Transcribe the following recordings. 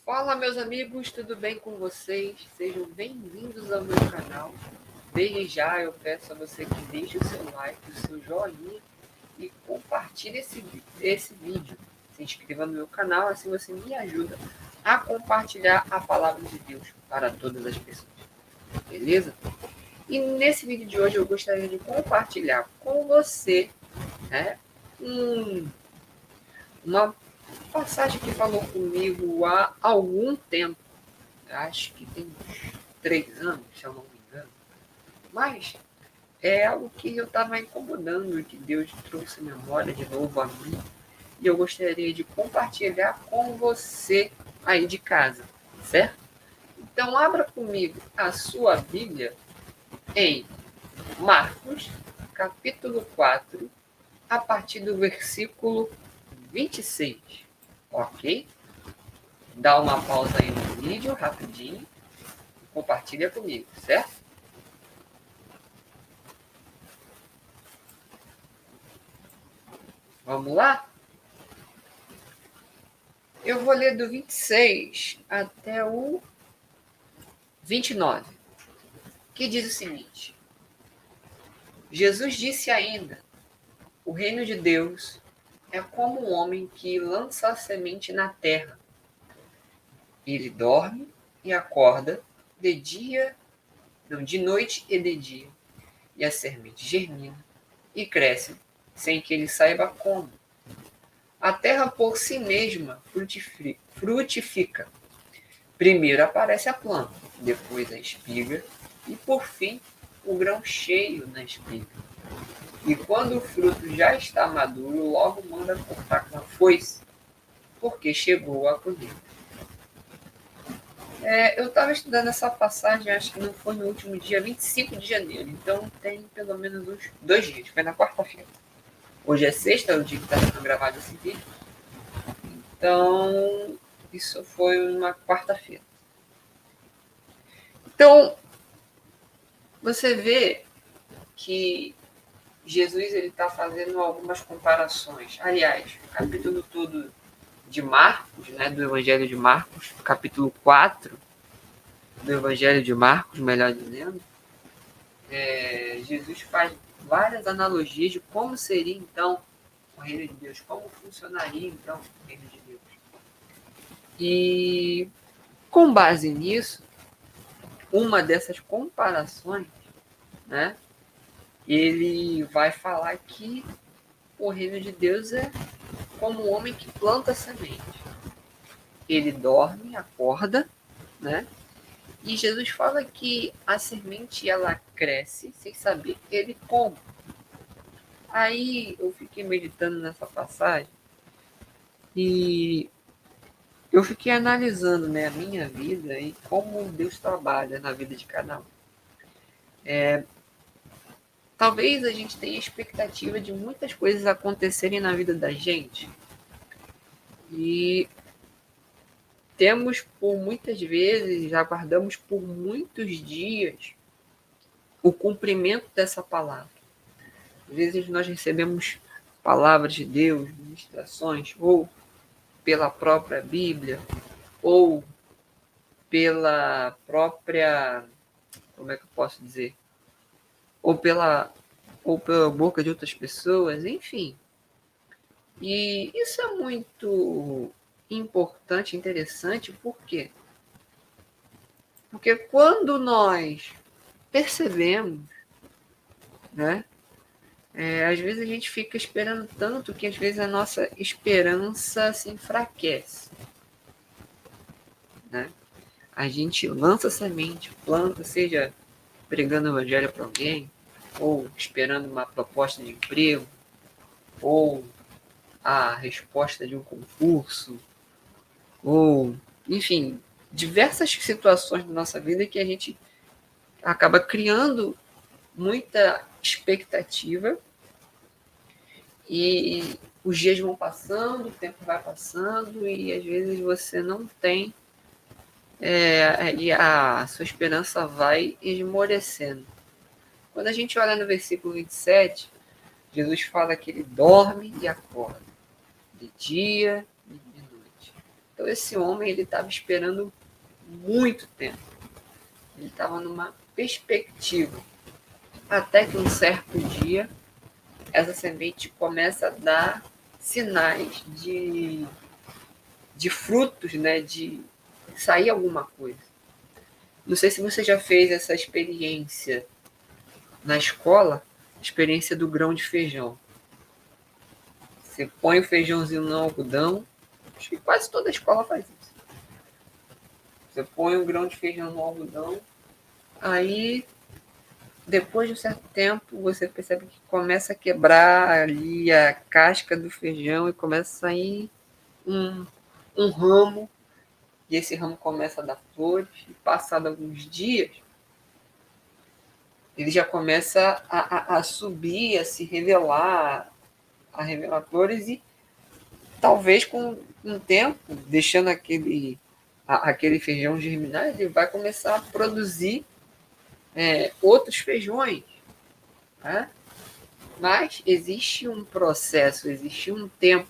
Fala, meus amigos, tudo bem com vocês? Sejam bem-vindos ao meu canal. Desde já eu peço a você que deixe o seu like, o seu joinha e compartilhe esse vídeo. Se inscreva no meu canal, assim você me ajuda a compartilhar a palavra de Deus para todas as pessoas. Beleza? E nesse vídeo de hoje eu gostaria de compartilhar com você, né, uma passagem que falou comigo há algum tempo. Acho que tem uns 3 anos, se eu não me engano. Mas é algo que eu estava incomodando, que Deus trouxe memória de novo a mim. E eu gostaria de compartilhar com você aí de casa, certo? Então abra comigo a sua Bíblia em Marcos, capítulo 4, a partir do versículo 26, ok? Dá uma pausa aí no vídeo, rapidinho, e compartilha comigo, certo? Vamos lá? Eu vou ler do 26 até o 29, que diz o seguinte: Jesus disse ainda: o reino de Deus é como um homem que lança a semente na terra. Ele dorme e acorda de dia, não, de noite e de dia, e a semente germina e cresce sem que ele saiba como. A terra por si mesma frutifica. Primeiro aparece a planta, depois a espiga e, por fim, o grão cheio na espiga. E quando o fruto já está maduro, logo manda cortar com a foice, porque chegou a colheita. Eu estava estudando essa passagem, acho que não foi no último dia 25 de janeiro, então tem pelo menos uns 2 dias, foi na quarta-feira. Hoje é sexta, é o dia que está sendo gravado esse vídeo. Então, isso foi uma quarta-feira. Então, você vê que Jesus está fazendo algumas comparações. Aliás, o capítulo todo de Marcos, né, do Evangelho de Marcos, capítulo 4 do Evangelho de Marcos, melhor dizendo, Jesus faz várias analogias de como seria, então, o reino de Deus, como funcionaria, então, o reino de Deus. E, com base nisso, uma dessas comparações, né, ele vai falar que o reino de Deus é como um homem que planta semente. Ele dorme, acorda, né? E Jesus fala que a semente ela cresce sem saber ele como. Aí eu fiquei meditando nessa passagem e eu fiquei analisando, né, a minha vida e como Deus trabalha na vida de cada um. Talvez a gente tenha expectativa de muitas coisas acontecerem na vida da gente e temos por muitas vezes, aguardamos por muitos dias o cumprimento dessa palavra. Às vezes nós recebemos palavras de Deus, ministrações, ou pela própria Bíblia, ou pela própria, como é que eu posso dizer? Ou pela boca de outras pessoas, enfim. E isso é muito importante, interessante, por quê? Porque quando nós percebemos, né, às vezes a gente fica esperando tanto que às vezes a nossa esperança se enfraquece, né? A gente lança semente, planta, seja pregando o evangelho para alguém, ou esperando uma proposta de emprego, ou a resposta de um concurso, ou, enfim, diversas situações da nossa vida que a gente acaba criando muita expectativa e os dias vão passando, o tempo vai passando e às vezes você não tem e a sua esperança vai esmorecendo. Quando a gente olha no versículo 27, Jesus fala que ele dorme e acorda, de dia e de noite. Então, esse homem, ele estava esperando muito tempo. Ele estava numa perspectiva. Até que um certo dia, essa semente começa a dar sinais de frutos, né? De sair alguma coisa. Não sei se você já fez essa experiência na escola, experiência do grão de feijão. Você põe o feijãozinho no algodão, acho que quase toda escola faz isso. Você põe o grão de feijão no algodão, aí depois de um certo tempo você percebe que começa a quebrar ali a casca do feijão e começa a sair um ramo, e esse ramo começa a dar flores, e passado alguns dias, ele já começa a subir, a se revelar, a revelar flores, e talvez com um tempo, deixando aquele feijão germinar, ele vai começar a produzir outros feijões. Né? Mas existe um processo, existe um tempo,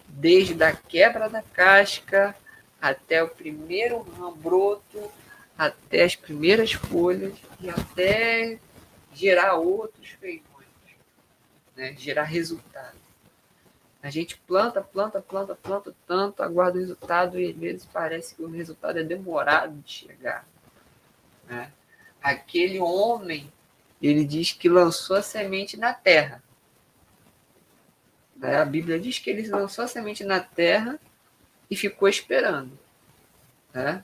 desde a quebra da casca até o primeiro broto, até as primeiras folhas e até gerar outros feijões, né? Gerar resultado. A gente planta tanto, aguarda o resultado e às vezes parece que o resultado é demorado de chegar. Né? Aquele homem, ele diz que lançou a semente na terra. A Bíblia diz que ele lançou a semente na terra e ficou esperando. Né?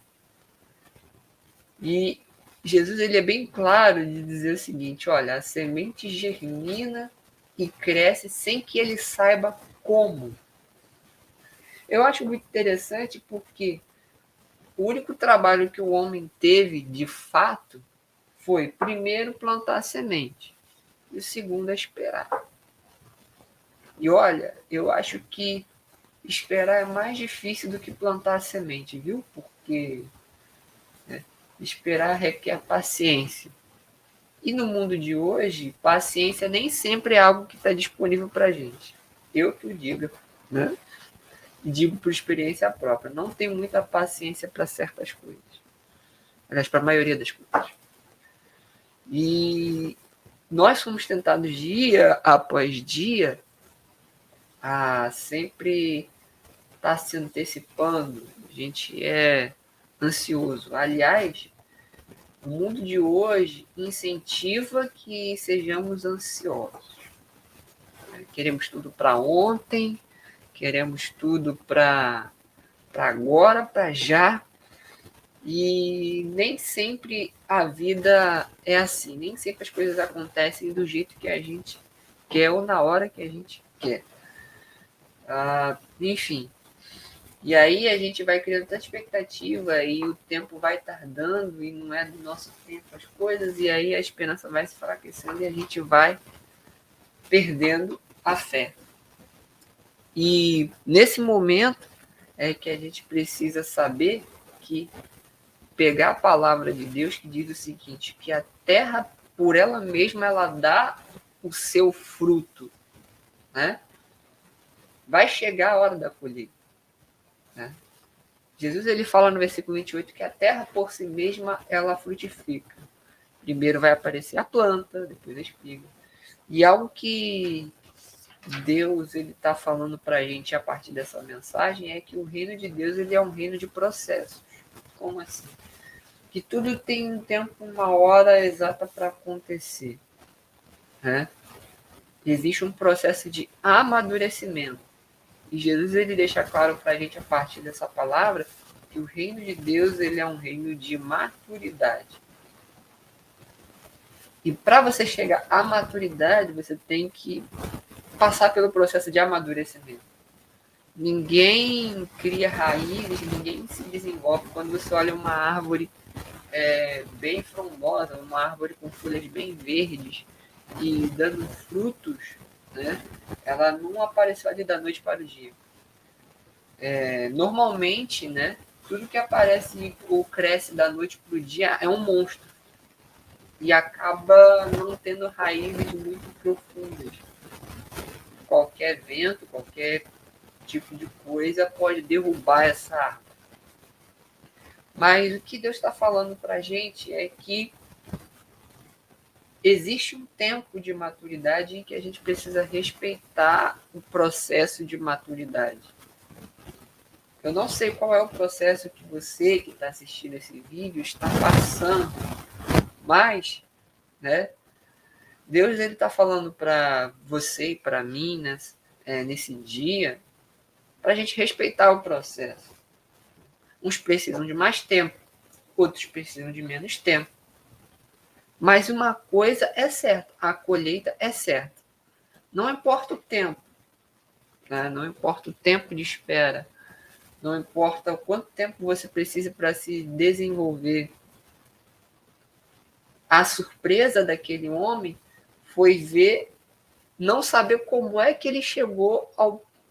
E Jesus, ele é bem claro de dizer o seguinte: olha, a semente germina e cresce sem que ele saiba como. Eu acho muito interessante porque o único trabalho que o homem teve de fato foi, primeiro, plantar a semente e o segundo é esperar. E olha, eu acho que esperar é mais difícil do que plantar a semente, viu? Porque esperar requer paciência. E no mundo de hoje, paciência nem sempre é algo que está disponível para a gente. Eu que o digo, né? Digo por experiência própria. Não tenho muita paciência para certas coisas. Aliás, para a maioria das coisas. E nós somos tentados dia após dia a sempre estar se antecipando. A gente é ansioso. Aliás, o mundo de hoje incentiva que sejamos ansiosos. Queremos tudo para ontem, queremos tudo para agora, para já. E nem sempre a vida é assim, nem sempre as coisas acontecem do jeito que a gente quer ou na hora que a gente quer. Enfim, e aí a gente vai criando tanta expectativa e o tempo vai tardando e não é do nosso tempo as coisas, e aí a esperança vai se enfraquecendo e a gente vai perdendo a fé. E nesse momento é que a gente precisa saber que pegar a palavra de Deus que diz o seguinte, que a terra por ela mesma ela dá o seu fruto, né? Vai chegar a hora da colheita, né? Jesus ele fala no versículo 28 que a terra por si mesma ela frutifica. Primeiro vai aparecer a planta, depois a espiga. E algo que Deus ele está falando para a gente a partir dessa mensagem é que o reino de Deus ele é um reino de processos. Como assim? Que tudo tem um tempo, uma hora exata para acontecer. Né? Existe um processo de amadurecimento. E Jesus ele deixa claro para a gente a partir dessa palavra que o reino de Deus ele é um reino de maturidade. E para você chegar à maturidade, você tem que passar pelo processo de amadurecimento. Ninguém cria raízes, ninguém se desenvolve. Quando você olha uma árvore bem frondosa, uma árvore com folhas bem verdes e dando frutos, né? Ela não apareceu ali da noite para o dia. Normalmente, né? Tudo que aparece ou cresce da noite para o dia é um monstro e acaba não tendo raízes muito profundas. Qualquer vento, qualquer tipo de coisa pode derrubar essa árvore. Mas o que Deus está falando para a gente é que existe um tempo de maturidade em que a gente precisa respeitar o processo de maturidade. Eu não sei qual é o processo que você que está assistindo esse vídeo está passando, mas, né, Deus está falando para você e para mim, né, nesse dia, para a gente respeitar o processo. Uns precisam de mais tempo, outros precisam de menos tempo. Mas uma coisa é certa, a colheita é certa. Não importa o tempo, né? Não importa o tempo de espera, não importa o quanto tempo você precisa para se desenvolver. A surpresa daquele homem foi ver, não saber como é que ele chegou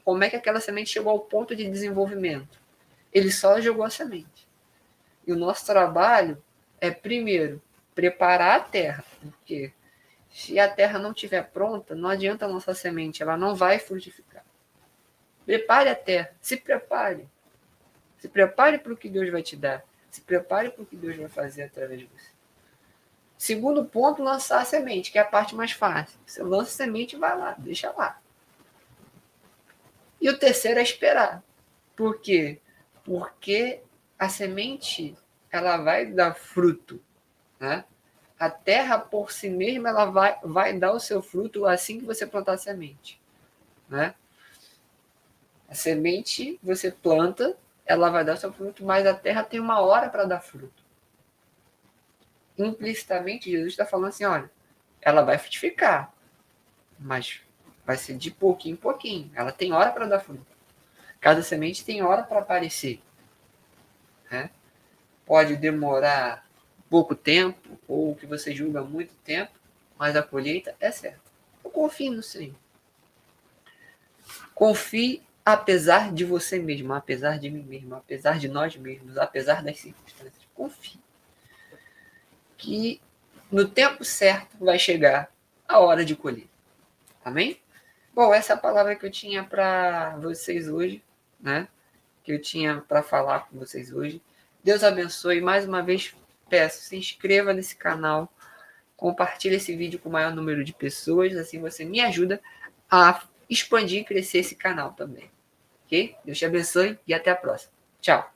como é que aquela semente chegou ao ponto de desenvolvimento. Ele só jogou a semente. E o nosso trabalho é, primeiro, preparar a terra, porque se a terra não estiver pronta, não adianta a nossa semente, ela não vai frutificar. Prepare a terra, se prepare. Se prepare para o que Deus vai te dar. Se prepare para o que Deus vai fazer através de você. Segundo ponto, lançar a semente, que é a parte mais fácil. Você lança a semente e vai lá, deixa lá. E o terceiro é esperar. Por quê? Porque a semente, ela vai dar fruto, né? A terra por si mesma, ela vai dar o seu fruto assim que você plantar a semente, né? A semente você planta, ela vai dar o seu fruto, mas a terra tem uma hora para dar fruto. Implicitamente, Jesus está falando assim, olha, ela vai frutificar, mas vai ser de pouquinho em pouquinho. Ela tem hora para dar fruto. Cada semente tem hora para aparecer, né? Pode demorar pouco tempo, ou que você julga muito tempo, mas a colheita é certa. Eu confio no Senhor. Confie apesar de você mesmo, apesar de mim mesmo, apesar de nós mesmos, apesar das circunstâncias. Confie que no tempo certo vai chegar a hora de colher. Amém? Bom, essa é a palavra que eu tinha para vocês hoje, né? Que eu tinha para falar com vocês hoje. Deus abençoe. Mais uma vez, peço, se inscreva nesse canal, compartilhe esse vídeo com o maior número de pessoas, assim você me ajuda a expandir e crescer esse canal também. Ok? Deus te abençoe e até a próxima. Tchau.